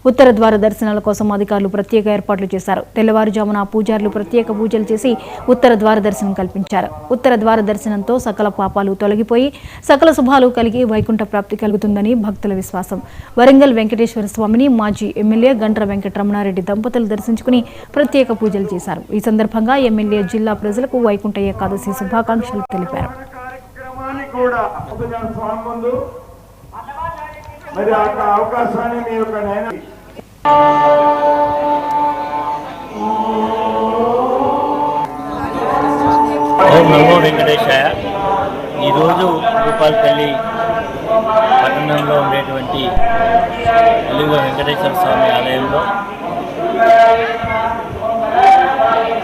ఉత్తర ద్వార దర్శనాల కోసం అధికారులు ప్రత్యేక ఏర్పాట్లు చేశారు. తెల్లవారుజామున పూజారులు ప్రత్యేక పూజలు చేసి ఉత్తర ద్వార దర్శనం కల్పించారు. ఉత్తర ద్వార దర్శనంతో సకల పాపాలు తొలగిపోయి సకల శుభాలు కలిగి వైకుంఠ ప్రాప్తి కలుగుతుందని భక్తుల విశ్వాసం. వరంగల్ వెంకటేశ్వర స్వామిని మాజీ ఎమ్మెల్యే గండ్ర వెంకటరమణారెడ్డి దంపతులు దర్శించుకుని ప్రత్యేక పూజలు చేశారు. ఈ సందర్భంగా ఎమ్మెల్యే జిల్లా ప్రజలకు వైకుంఠ ఏకాదశి శుభాకాంక్షలు తెలిపారు. మరి ఆ అవకాశాన్ని మీ యొక్క ఓం నమో వెంకటేశాయ. ఈరోజు భూపాలపల్లి పట్టణంలో ఉండేటువంటి వెలుగు వెంకటేశ్వర స్వామి ఆలయంలో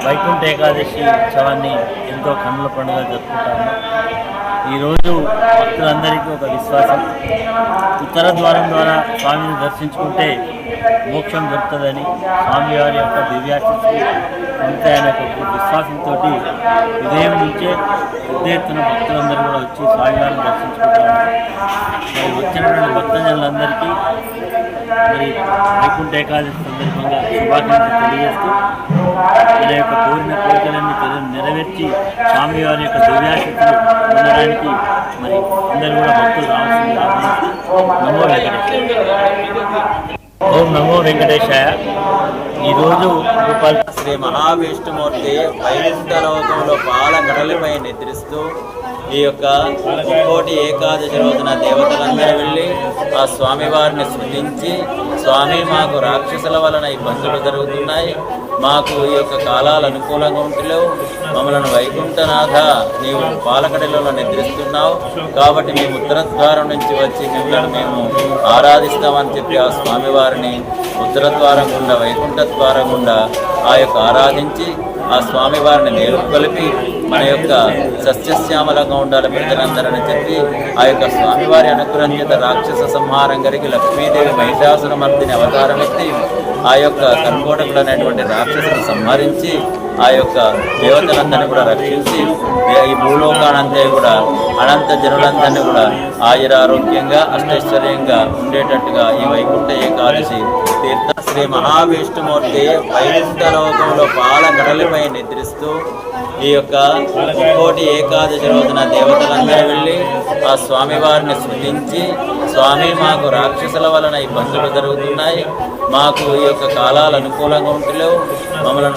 వైకుంఠ ఏకాదశి ఉత్సవాన్ని ఎంతో కన్నుల పండుగ జరుపుకుంటాము. ఈరోజు భక్తులందరికీ ఒక విశ్వాసం, ఉత్తర ద్వారం ద్వారా స్వామిని దర్శించుకుంటే మోక్షం దొరుకుతుందని, స్వామివారి యొక్క దివ్యాశీస్సులు ఉంటాయనే ఒక విశ్వాసంతో ఉదయం నుంచే పెద్ద ఎత్తున భక్తులందరూ కూడా వచ్చి స్వామివారిని దర్శించుకుంటారు. మరి వచ్చినటువంటి భక్తజనులందరికీ మరి వైకుంఠ ఏకాదశి సందర్భంగా శుభాకాంక్షలు తెలియజేస్తూ మన యొక్క కోరిన కోరికలన్నీ నెరవేర్చి స్వామివారి యొక్క దివ్యాశక్తులు పొందడానికి మరి అందరూ కూడా భక్తులు రావాల్సింది నమో వెంకటేశాయ. ఓం నమో వెంకటేశాయ. ఈరోజు శ్రీ మహావిష్ణుమూర్తి వైకుంఠ లోకంలో పాల కడలిపై నిద్రిస్తూ ఈ యొక్క ముక్కోటి ఏకాదశి రోజున దేవతలందరూ వెళ్ళి ఆ స్వామివారిని స్మృతించి, స్వామి మాకు రాక్షసుల వలన ఇబ్బందులు జరుగుతున్నాయి, మాకు ఈ యొక్క కాలాలు అనుకూలంగా ఉంటలేవు, మమ్మల్ని వైకుంఠనాథ నీవు పాలకడలలో నిద్రిస్తున్నావు కాబట్టి మేము ఉత్తర ద్వారం నుంచి వచ్చి మిమ్మల్ని మేము ఆరాధిస్తామని చెప్పి ఆ స్వామివారిని ఉత్తర ద్వారం గుండా వైకుంఠ ద్వారం గుండా ఆ యొక్క ఆరాధించి ఆ స్వామివారిని మేలు కలిపి మన యొక్క సస్యశ్యామలంగా ఉండాలి ప్రజలందరని చెప్పి ఆ యొక్క స్వామివారి అనుగ్రహం చేత రాక్షస సంహారం కలిగి లక్ష్మీదేవి మహిషాసుర మర్దిని అవతారం ఎత్తి ఆ యొక్క కర్కోటకుడు అనేటువంటి రాక్షసుని సంహరించి ఆ యొక్క దేవతలందరినీ కూడా రక్షించి ఈ భూలోకానంతా కూడా అనంత జనులందరినీ కూడా ఆయురారోగ్యంగా అష్టైశ్వర్యంగా ఉండేటట్టుగా ఈ వైకుంఠ ఏకాదశి తీర్థ శ్రీ మహావిష్ణుమూర్తి వైకుంఠ లోకంలో పాల కడలిపై నిద్రిస్తూ ఈ యొక్క ముక్కోటి ఏకాదశి రోజున దేవతలందరూ వెళ్ళి ఆ స్వామివారిని స్మృతించి, స్వామి మాకు రాక్షసుల వలన ఇబ్బందులు జరుగుతున్నాయి, మాకు ఈ యొక్క కాలాలు అనుకూలంగా ఉంటలేవు, మమ్మల్ని